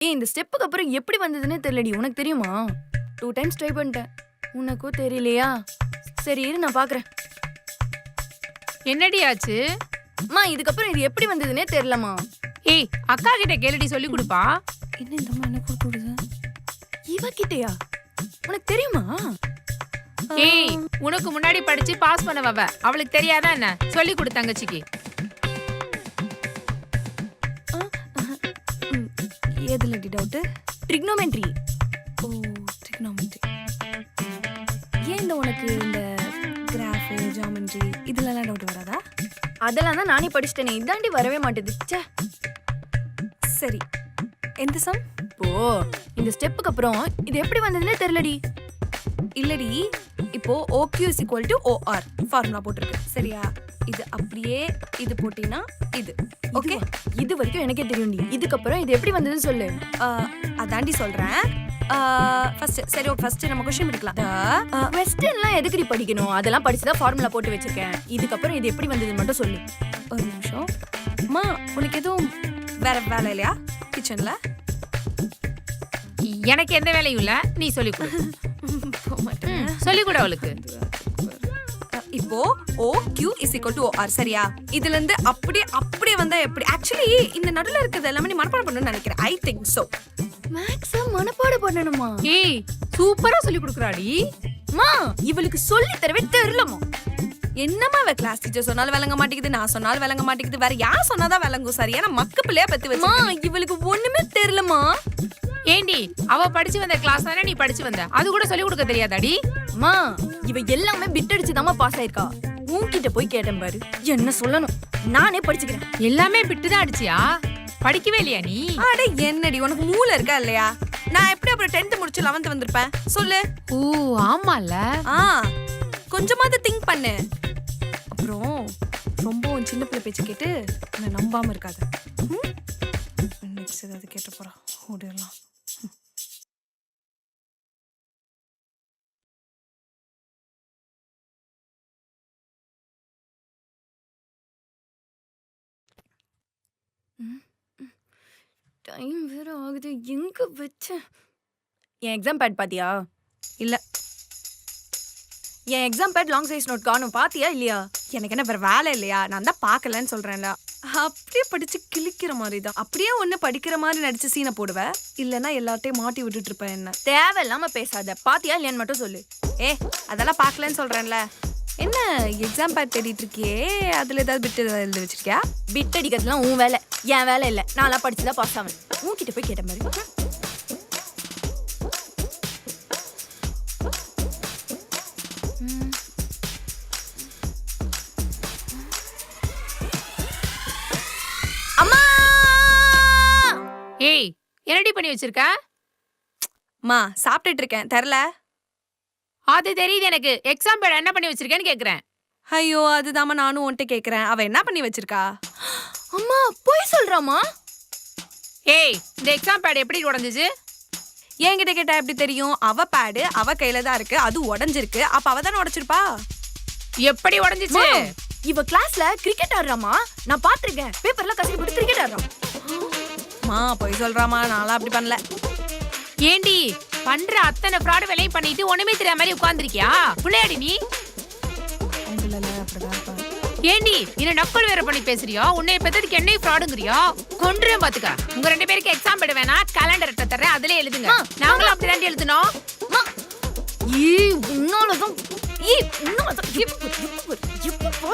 ஏய் இந்த ஸ்டெப்புக்கு அப்புறம் எப்படி வந்ததுன்னே தெரியலடி. உனக்கு தெரியுமா? 2 டைம்ஸ் ட்ரை பண்ணிட்டேன். உனக்கும் தெரியலையா? சரி இரு நான் பாக்குறேன். என்னடி ஆச்சு? அம்மா இதுக்கப்புறம் இது எப்படி வந்ததுன்னே தெரியலம்மா. ஏய் அக்கா கிட்ட கேளுடி சொல்லி கொடுப்பா. என்ன இந்த அம்மா என்ன கொடுத்து விடுது? இவகிட்டயா? உனக்கு தெரியுமா? ஏய் உனக்கு முன்னாடி படிச்சு பாஸ் பண்ணவ அவளுக்கு தெரியாதா என்ன? சொல்லி கொடு தங்கச்சிக்கு. எதுலடி டவுட்? ட்ரிக்னோமெட்ரி. ஓ ட்ரிக்னோமெட்ரி. ஏன் இந்த உனக்கு இந்த கிராஃப் ஜியோமெட்ரி இதுலலாம் டவுட் வராதா? அதெல்லாம் தான் நானே படிச்சிட்டேனே. இதாண்டி வரவே மாட்டேது. ச்சே. சரி எந்த சம்? இப்போ இந்த ஸ்டெப்புக்கு அப்புறம் இது எப்படி வந்ததுன்னே தெரியலடி. இல்லடி இப்போ OQ = OR ஃபார்முலா போட்டுருக்கு சரியா? இது அப்படியே இது போட்டினா இது ஓகே. இது வரைக்கும் எனக்கே தெரியும்டி. இதுக்கப்புறம் இது எப்படி வந்ததுன்னு சொல்லு. அதாண்டி சொல்றேன். ஃபர்ஸ்ட் சரி ஓகே ஃபர்ஸ்ட் நம்ம क्वेश्चन எடுக்கலாம். வெஸ்டர்ன்லாம் எதுக்குடி படிக்கணும்? அதெல்லாம் படிச்சு தான் ஃபார்முலா போட்டு வச்சிருக்கேன். இதுக்கப்புறம் இது எப்படி வந்ததுன்னு மட்டும் சொல்லு. ஒரு நிமிஷம். அம்மா உனக்கு எதுவும் வேற வேலை இல்லையா கிச்சன்ல? எனக்கு எந்த வேலையும் இல்ல, நீ சொல்லி கொடு. சொல்லி கொடு அவளுக்கு. இப்போ OQ = OR சரியா? இதுல இருந்து அப்படியே வந்தா எப்படி? ஆக்சுவலி இந்த நடுவுல இருக்கிறது எல்லாமே நீ மனப்பாடம் பண்ணணும்னு நினைக்கிறேன். I think so. மேக்ஸ் மனப்பாடம் பண்ணணுமா? ஏய் சூப்பரா சொல்லி கொடுக்குறாடி. மா இவளுக்கு சொல்லி தரவே தெரியலமா. என்னமா அவ கிளாஸ் டீச்சர் சொன்னாலும் விளங்க மாட்டேங்குது, நான் சொன்னாலும் விளங்க மாட்டேங்குது, வேற யார் சொன்னாதான் விளங்கும் சரியா? நான் மக்கு பிள்ளையா பத்தி வச்சு இவளுக்கு ஒண்ணுமே தெரியலமா. ஏண்டி அவ படிச்சு வந்த கிளாஸ் தானே நீ படிச்சு வந்த, அது கூட சொல்லி கொடுக்க தெரியாதாடி? மா இவ எல்லாமே பிட் அடிச்சுதாமா பாஸ் ஆயிருக்கா. உன்கிட்ட போய் கேட்டேன் பாரு, என்ன சொல்லணும்? நானே படிச்சுக்கிறேன். எல்லாமே பிட்டு தான் அடிச்சியா? படிக்கவே இல்லையா நீ? அட என்னடி உனக்கு மூளை இருக்கா இல்லையா? நான் எப்படி அப்புறம் 10th முடிச்சு 11th வந்திருப்பேன் சொல்லு. ஓ ஆமால. கொஞ்சமாவது திங்க் பண்ணு. அப்புறம் ரொம்ப சின்ன பிள்ளை பேச்சு கேட்டு என்ன நம்பாம இருக்காது. நெக்ஸ்ட் ஏதாவது கேட்ட போறா ஓடிடலாம். டைம் வேற ஆகுது. எங்க வச்சேன்? என் எக்ஸாம் பேட் பாத்தியா? இல்ல. என் exam pad long size note காணும். பாத்தியா இல்லையா? எனக்கு என்ன வேற வேலை இல்லையா? நான் தான் பார்க்கலன்னு சொல்றேன்ல. அப்படியே படிச்சு கிழிக்கிற மாதிரி தான். அப்படியே ஒண்ணு படிக்கிற மாதிரி நடிச்சு சீனை போடுவேன். இல்லைன்னா எல்லாத்தையும் மாட்டி விட்டுட்டு இருப்பேன். என்ன தேவையில்லாம பேசாத. பாத்தியா இல்லையான்னு மட்டும் சொல்லு. அதெல்லாம் பார்க்கலன்னு சொல்றேன்ல. என்ன எக்ஸாம் பேட் தேடிட்டு இருக்கியே? அதுல ஏதாவது பிட் ஏதாவது எழுதி வச்சிருக்கியா? பிட் அடிக்கிறதுலாம் உன் வேலை, என் வேலை இல்ல. நான்லாம் படிச்சுதான் பாஸ் ஆவேன். உன்கிட்ட போய் கேட்ட மாதிரி. அம்மா ஏய் என்னடி பண்ணி வச்சிருக்க? மா சாப்பிட்டுட்டு இருக்கேன். தெரியல. அது தெரியுது எனக்கு. எக்ஸாம் பேட் என்ன பண்ணி வச்சிருக்கேன்னு கேக்குறேன். ஐயோ அதுதாம்மா நானும் உன்கிட்ட கேக்குறேன். அவ என்ன பண்ணி வச்சிருக்கா? அம்மா போய் சொல்றாமா? ஏய் இந்த எக்ஸாம் பேட் எப்படி உடைஞ்சிச்சு? என்கிட்ட கேட்டா எப்படி தெரியும்? அவ பேடு அவ கையில தான் இருக்கு. அது உடைஞ்சிருக்கு. அப்ப அவ தானே உடைச்சிருப்பா. எப்படி உடைஞ்சிச்சு? இவ கிளாஸ்ல கிரிக்கெட் ஆடுறாமா. நான் பாத்துருக்கேன். பேப்பர்ல கசக்கி போட்டு கிரிக்கெட் ஆடுறான். மா போய் சொல்றாமா. நான்லாம் அப்படி பண்ணல. ஏண்டி பண்ற அத்தனை ஃப்ராட் வேலையும் பண்ணிட்டு ஒண்ணுமே தெரியாத மாதிரி உட்கார்ந்திருக்கியா? புள்ளையாடி நீ? ஏண்டி என்ன நக்கல் வேற பண்ணி பேசுறியா? உன்னை பெத்ததுக்கு என்ன ஃப்ராடுங்கறியா? கொன்றும் பாத்துக்க. உங்க ரெண்டு பேருக்கு எக்ஸாம் பேட் வேணா கேலண்டர் தரேன், அதுல எழுதுங்க. நாங்களும் அப்படி தான் எழுதணும். உன்னாலதான்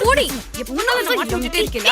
ஓடி உன்னாலதான் இருக்கல.